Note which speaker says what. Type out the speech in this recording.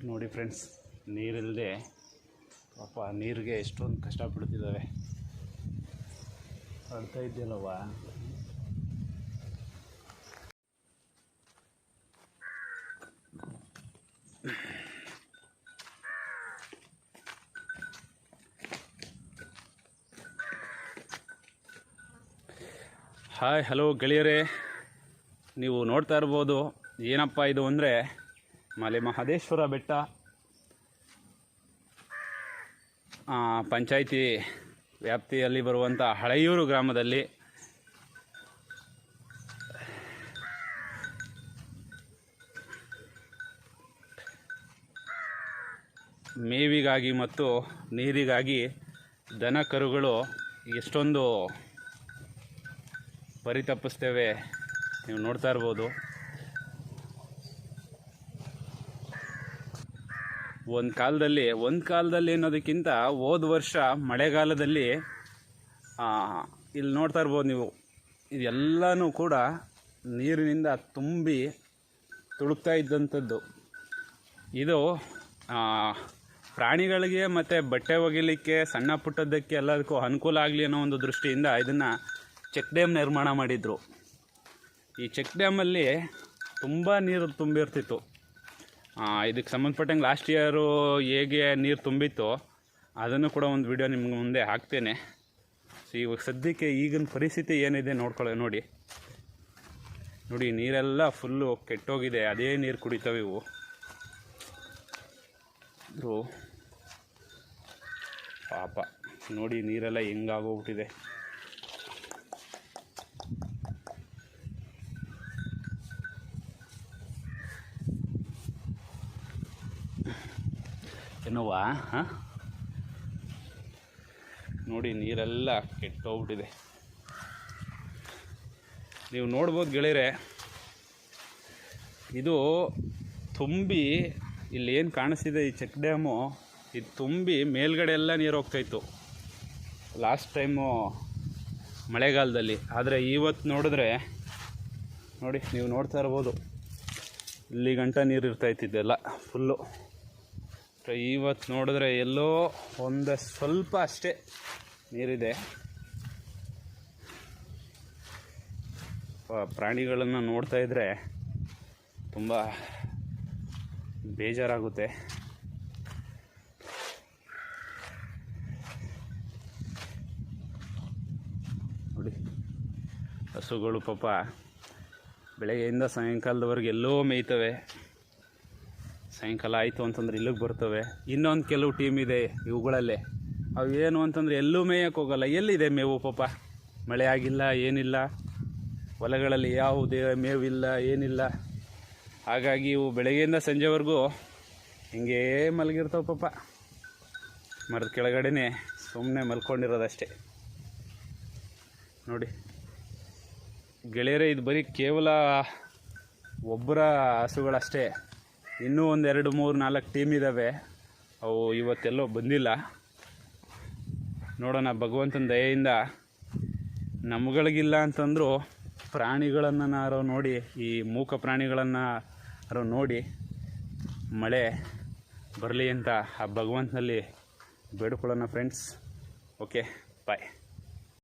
Speaker 1: ನೋಡಿ ಫ್ರೆಂಡ್ಸ್, ನೀರಿಲ್ಲದೆ ಪಾಪ ನೀರಿಗೆ ಎಷ್ಟೊಂದು ಕಷ್ಟಪಡ್ತಿದ್ದಾವೆ. ಅಳ್ತಾ ಇದೆಯಲ್ಲವ. ಹಾಯ್, ಹಲೋ ಗೆಳೆಯರೇ, ನೀವು ನೋಡ್ತಾ ಇರ್ಬೋದು ಏನಪ್ಪ ಇದು ಅಂದರೆ ಮಲೆ ಮಹದೇಶ್ವರ ಬೆಟ್ಟ, ಪಂಚಾಯಿತಿ ವ್ಯಾಪ್ತಿಯಲ್ಲಿ ಬರುವಂಥ ಹಳೆಯೂರು ಗ್ರಾಮದಲ್ಲಿ ಮೇವಿಗಾಗಿ ಮತ್ತು ನೀರಿಗಾಗಿ ದನ ಕರುಗಳು ಎಷ್ಟೊಂದು ಪರಿತಪಿಸ್ತೇವೆ. ನೀವು ನೋಡ್ತಾ ಇರ್ಬೋದು. ಒಂದು ಕಾಲದಲ್ಲಿ ಅನ್ನೋದಕ್ಕಿಂತ ಹೋದ ವರ್ಷ ಮಳೆಗಾಲದಲ್ಲಿ ಇಲ್ಲಿ ನೋಡ್ತಾ ಇರ್ಬೋದು ನೀವು, ಇದೆಲ್ಲನೂ ಕೂಡ ನೀರಿನಿಂದ ತುಂಬಿ ತುಳುಕ್ತಾ ಇದ್ದಂಥದ್ದು. ಇದು ಪ್ರಾಣಿಗಳಿಗೆ ಮತ್ತು ಬಟ್ಟೆ ಒಗಿಲಿಕ್ಕೆ, ಸಣ್ಣ ಪುಟ್ಟದ್ದಕ್ಕೆ ಎಲ್ಲದಕ್ಕೂ ಅನುಕೂಲ ಆಗಲಿ ಅನ್ನೋ ಒಂದು ದೃಷ್ಟಿಯಿಂದ ಇದನ್ನು ಚೆಕ್ ಡ್ಯಾಮ್ ನಿರ್ಮಾಣ ಮಾಡಿದರು. ಈ ಚೆಕ್ ಡ್ಯಾಮಲ್ಲಿ ತುಂಬ ನೀರು ತುಂಬಿರ್ತಿತ್ತು. ಇದಕ್ಕೆ ಸಂಬಂಧಪಟ್ಟಂಗೆ ಲಾಸ್ಟ್ ಇಯರು ಹೇಗೆ ನೀರು ತುಂಬಿತ್ತು ಅದನ್ನು ಕೂಡ ಒಂದು ವಿಡಿಯೋ ನಿಮ್ಗೆ ಮುಂದೆ ಹಾಕ್ತೇನೆ. ಸೊ ಇವಾಗ ಸದ್ಯಕ್ಕೆ ಈಗಿನ ಪರಿಸ್ಥಿತಿ ಏನಿದೆ ನೋಡಿ ನೀರೆಲ್ಲ ಫುಲ್ಲು ಕೆಟ್ಟೋಗಿದೆ. ಅದೇ ನೀರು ಕುಡಿತವೆ ಇವು. ಪಾಪ ನೋಡಿ ನೀರೆಲ್ಲ ಹೆಂಗಾಗೋಗ್ಬಿಟ್ಟಿದೆ. ಏನವ್ವಾ, ನೋಡಿ ನೀರೆಲ್ಲ ಕೆಟ್ಟೋಗ್ಬಿಟ್ಟಿದೆ. ನೀವು ನೋಡ್ಬೋದು ಗೆಳೆಯರೆ, ಇದು ತುಂಬಿ ಇಲ್ಲಿ ಏನು ಕಾಣಿಸ್ತಿದೆ ಈ ಚೆಕ್ ಡ್ಯಾಮು, ಇದು ತುಂಬಿ ಮೇಲ್ಗಡೆ ಎಲ್ಲ ನೀರು ಹೋಗ್ತಾಯಿತ್ತು ಲಾಸ್ಟ್ ಟೈಮು ಮಳೆಗಾಲದಲ್ಲಿ. ಆದರೆ ಇವತ್ತು ನೋಡಿದ್ರೆ ನೋಡಿ, ನೀವು ನೋಡ್ತಾ ಇರ್ಬೋದು ಇಲ್ಲಿ ಗಂಟ ನೀರು ಇರ್ತಾಯಿತ್ತಿದ್ದೆಲ್ಲ ಫುಲ್ಲು. ಇವತ್ತು ನೋಡಿದ್ರೆ ಎಲ್ಲೋ ಒಂದು ಸ್ವಲ್ಪ ಅಷ್ಟೇ ನೀರಿದೆ. ಪ್ರಾಣಿಗಳನ್ನು ನೋಡ್ತಾ ಇದ್ದರೆ ತುಂಬ ಬೇಜಾರಾಗುತ್ತೆ. ನೋಡಿ, ಹಸುಗಳು ಪಾಪ ಬೆಳಗ್ಗೆಯಿಂದ ಸಾಯಂಕಾಲದವರೆಗೆ ಎಲ್ಲೋ ಮೇಯ್ತವೆ. ಸಾಯಂಕಾಲ ಆಯಿತು ಅಂತಂದ್ರೆ ಇಲ್ಲಿಗೆ ಬರ್ತವೆ. ಇನ್ನೊಂದು ಕೆಲವು ಟೀಮ್ ಇದೆ ಇವುಗಳಲ್ಲೇ, ಅವು ಏನು ಅಂತಂದರೆ ಎಲ್ಲೂ ಮೇಯಕ್ಕೆ ಹೋಗಲ್ಲ. ಎಲ್ಲಿದೆ ಮೇವು ಪಾಪ? ಮಳೆ ಆಗಿಲ್ಲ, ಏನಿಲ್ಲ, ಹೊಲಗಳಲ್ಲಿ ಯಾವುದೇ ಮೇವಿಲ್ಲ, ಏನಿಲ್ಲ. ಹಾಗಾಗಿ ಇವು ಬೆಳಗ್ಗೆಯಿಂದ ಸಂಜೆವರೆಗೂ ಹಿಂಗೇ ಮಲಗಿರ್ತಾವೆ ಪಾಪ. ಮರದ ಕೆಳಗಡೆನೇ ಸುಮ್ಮನೆ ಮಲ್ಕೊಂಡಿರೋದಷ್ಟೇ. ನೋಡಿ ಗೆಳೆಯರೇ, ಇದು ಬರೀ ಕೇವಲ ಒಬ್ಬರ ಹಸುಗಳಷ್ಟೇ. ಇನ್ನೂ ಒಂದು 2, 3, 4 ಟೀಮ್ ಇದ್ದಾವೆ. ಅವು ಇವತ್ತೆಲ್ಲೋ ಬಂದಿಲ್ಲ. ನೋಡೋಣ, ಭಗವಂತನ ದಯೆಯಿಂದ ನಮ್ಗಳಿಗಿಲ್ಲ ಅಂತಂದರೂ ಪ್ರಾಣಿಗಳನ್ನು ನೋಡಿ, ಈ ಮೂಕ ಪ್ರಾಣಿಗಳನ್ನು ನೋಡಿ ಮಳೆ ಬರಲಿ ಅಂತ ಆ ಭಗವಂತನಲ್ಲಿ ಬೇಡ್ಕೊಳ್ಳೋಣ ಫ್ರೆಂಡ್ಸ್. ಓಕೆ, ಬಾಯ್.